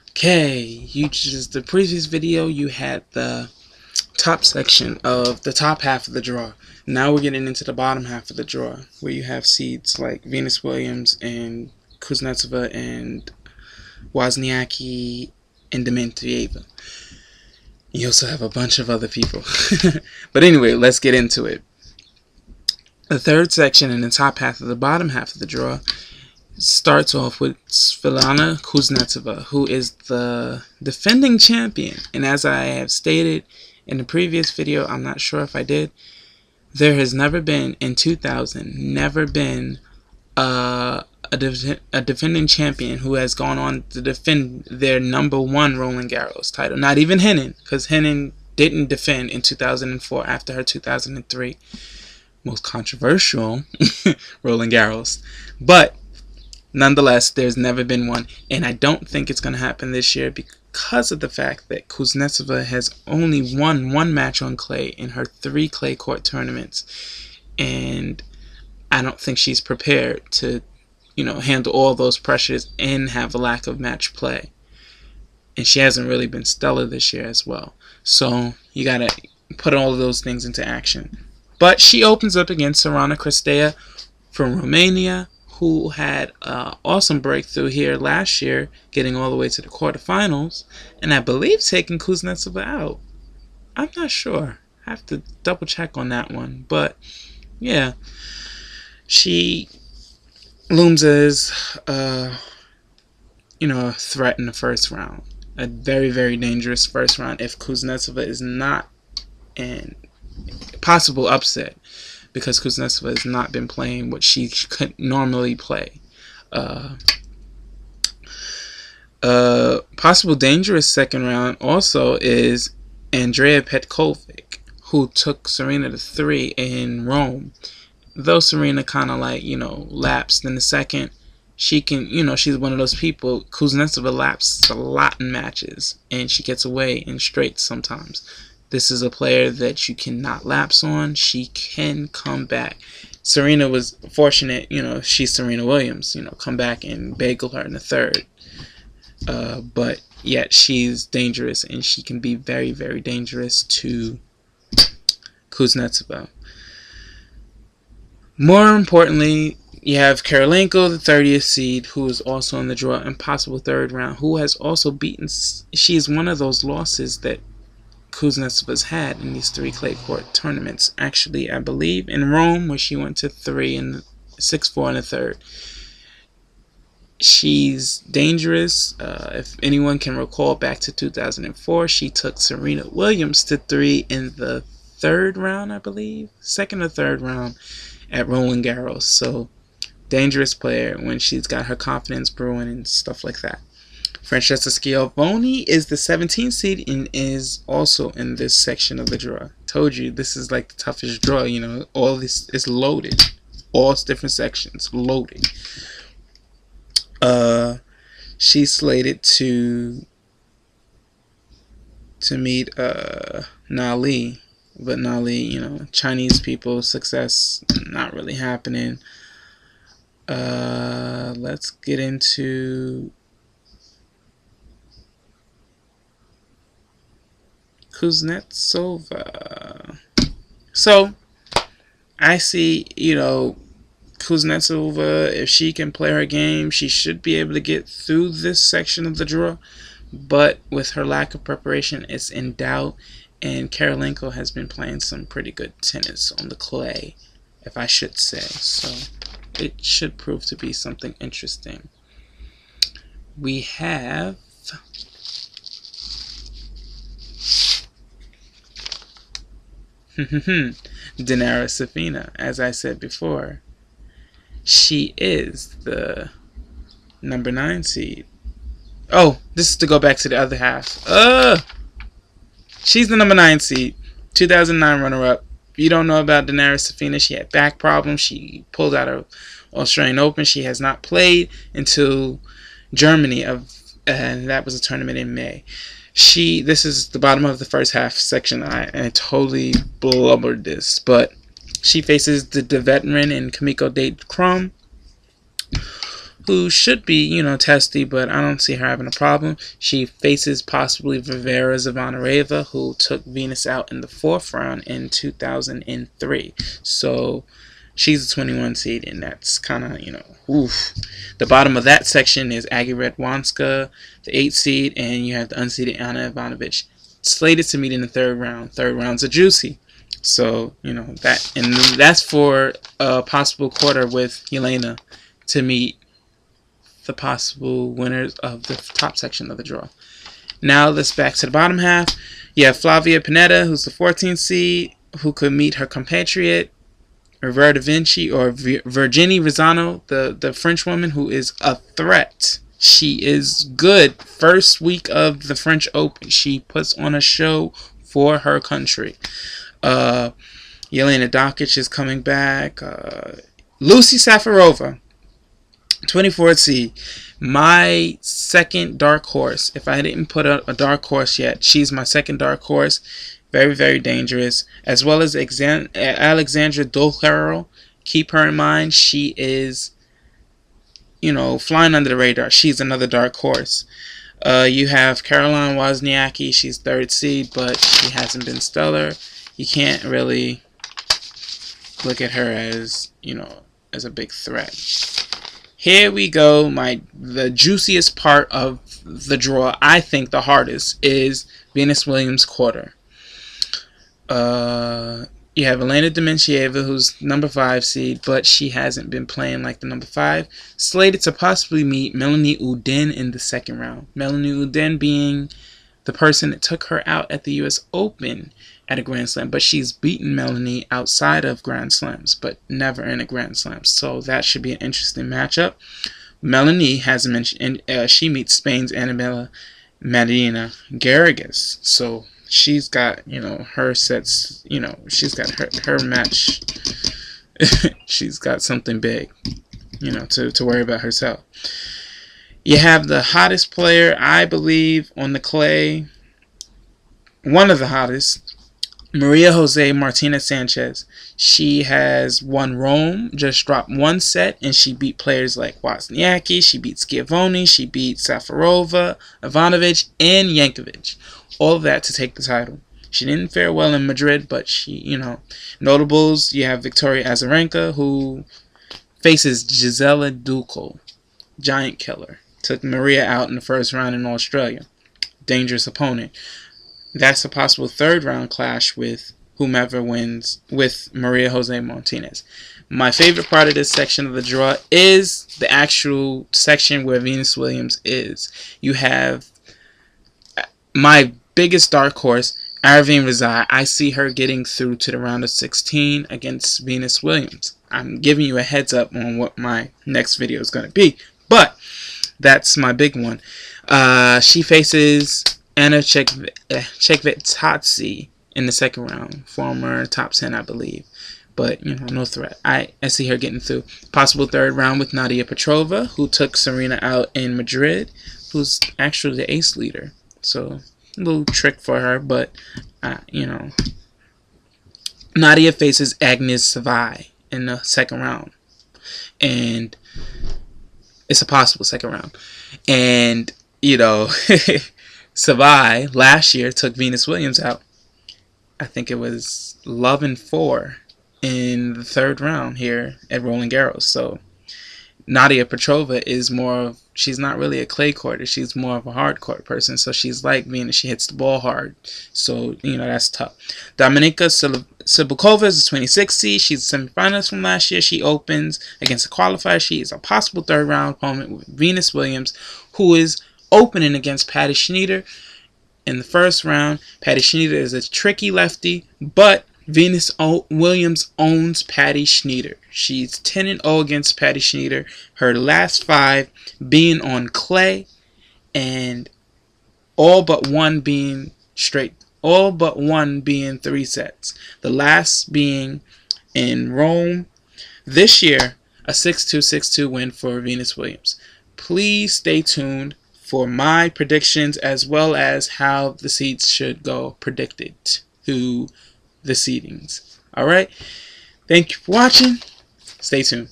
Okay, the previous video you had the top section of the top half of the draw. Now we're getting into the bottom half of the draw, where you have seeds like Venus Williams and Kuznetsova and Wozniacki and Dimitrieva. You also have a bunch of other people. But anyway, let's get into it. The third section in the top half of the bottom half of the draw starts off with Svetlana Kuznetsova, who is the defending champion. And as I have stated in the previous video, I'm not sure if I did, there has never been, in 2000, never been a defending champion who has gone on to defend their #1 Roland Garros title. Not even Henin, because Henin didn't defend in 2004 after her 2003 most controversial Roland Garros. But nonetheless, there's never been one, and I don't think it's going to happen this year because of the fact that Kuznetsova has only won one match on clay in her 3 clay court tournaments, and I don't think she's prepared to, handle all those pressures and have a lack of match play. And she hasn't really been stellar this year as well. So you got to put all of those things into action. But she opens up against Sorana Cristea from Romania, who had an awesome breakthrough here last year, getting all the way to the quarterfinals, and I believe taking Kuznetsova out. I'm not sure. I have to double check on that one. But yeah, she looms as a threat in the first round. A very, very dangerous first round if Kuznetsova is not in possible upset, because Kuznetsova has not been playing what she could normally play. Possible dangerous second round also is Andrea Petkovic, who took Serena to 3 in Rome. Though Serena kind of lapsed in the second, she can, she's one of those people. Kuznetsova lapses a lot in matches, and she gets away in straights sometimes. This is a player that you cannot lapse on. She can come back. Serena was fortunate, she's Serena Williams, come back and bagel her in the third. But yet she's dangerous, and she can be very, very dangerous to Kuznetsova. More importantly, you have Karolinko, the 30th seed, who is also in the draw and possible third round, who has also beaten. She's one of those losses that Kuznetsova's had in these 3 clay court tournaments. Actually, I believe in Rome, where she went to 3 and 6-4 in the third. She's dangerous. If anyone can recall back to 2004, she took Serena Williams to 3 in the third round, I believe, second or third round at Roland Garros. So dangerous player when she's got her confidence brewing and stuff like that. Francesca Schiavone is the 17th seed and is also in this section of the draw. Told you, this is like the toughest draw. All this is loaded. All different sections loaded. She's slated to meet Nali, but Nali, Chinese people, success not really happening. Let's get into Kuznetsova. So I see, Kuznetsova, if she can play her game, she should be able to get through this section of the draw. But with her lack of preparation, it's in doubt. And Karolinko has been playing some pretty good tennis on the clay, if I should say. So it should prove to be something interesting. We have Dinara Safina, as I said before. She is the #9 seed. Oh, this is to go back to the other half. She's the #9 seed, 2009 runner-up. If you don't know about Dinara Safina, she had back problems. She pulled out of Australian Open. She has not played until Germany, and that was a tournament in May. This is the bottom of the first half section. I totally blubbered this, but she faces the veteran in Kimiko Date Crum, who should be, testy, but I don't see her having a problem. She faces possibly Vera Zvonareva, who took Venus out in the 4th round in 2003. So she's a 21 seed, and that's kind of, oof. The bottom of that section is Aggie Radwanska, the 8th seed, and you have the unseeded Anna Ivanovic, slated to meet in the 3rd round. 3rd rounds are juicy. So, that's for a possible quarter with Yelena to meet the possible winners of the top section of the draw. Now let's back to the bottom half. You have Flavia Pennetta, who's the 14th seed, who could meet her compatriot Rivera da Vinci, or Virginie Rizano, the French woman, who is a threat. She is good. First week of the French Open, she puts on a show for her country. Yelena Dokic is coming back. Lucy Safarova, 24th seed, my second dark horse. If I didn't put a dark horse yet, she's my second dark horse. Very, very dangerous. As well as Alexandra Dolcaro. Keep her in mind. She is, flying under the radar. She's another dark horse. You have Caroline Wozniacki. She's 3rd seed, but she hasn't been stellar. You can't really look at her as, as a big threat. Here we go. The juiciest part of the draw, I think the hardest, is Venus Williams quarter. You have Elena Dementieva, who's number 5 seed, but she hasn't been playing like the number 5. Slated to possibly meet Melanie Oudin in the 2nd round. Melanie Oudin being the person that took her out at the U.S. Open at a Grand Slam, but she's beaten Melanie outside of Grand Slams, but never in a Grand Slam. So that should be an interesting matchup. Melanie has mentioned, she meets Spain's Annabella Marina Garrigas. So she's got, her sets, she's got her match. She's got something big, to worry about herself. You have the hottest player, I believe, on the clay. One of the hottest, Maria Jose Martinez Sanchez. She has won Rome, just dropped 1 set, and she beat players like Wozniacki, she beat Schiavone, she beat Safarova, Ivanovic, and Yankovic. All of that to take the title. She didn't fare well in Madrid, but she, notables, you have Victoria Azarenka, who faces Gisela Ducal, giant killer. Took Maria out in the 1st round in Australia. Dangerous opponent. That's a possible 3rd round clash with whomever wins with Maria Jose Martinez. My favorite part of this section of the draw is the actual section where Venus Williams is. You have my biggest dark horse, Aravine Rezai. I see her getting through to the round of 16 against Venus Williams. I'm giving you a heads up on what my next video is going to be, but that's my big one. She faces Anna Chekvetadze in the 2nd round, former top 10, I believe, but no threat. I see her getting through. Possible 3rd round with Nadia Petrova, who took Serena out in Madrid, who's actually the ace leader. So a little trick for her, but Nadia faces Agnes Savai in the 2nd round, and it's a possible 2nd round. And Savai last year took Venus Williams out. I think it was 11-4 in the 3rd round here at Roland Garros. So Nadia Petrova is she's not really a clay courter. She's more of a hard court person. So she's like Venus. She hits the ball hard. So, that's tough. Dominika Cibulkova is the 26th seed. She's a semifinalist from last year. She opens against a qualifier. She is a possible 3rd round opponent with Venus Williams, who is opening against Patty Schnyder in the 1st round. Patty Schnyder is a tricky lefty, but Venus Williams owns Patty Schnyder. She's 10-0 against Patty Schnyder. Her last 5 being on clay, and all but one being 3 sets. The last being in Rome this year, a 6-2, 6-2 win for Venus Williams. Please stay tuned for my predictions, as well as how the seeds should go predicted through the seedings. Alright? Thank you for watching. Stay tuned.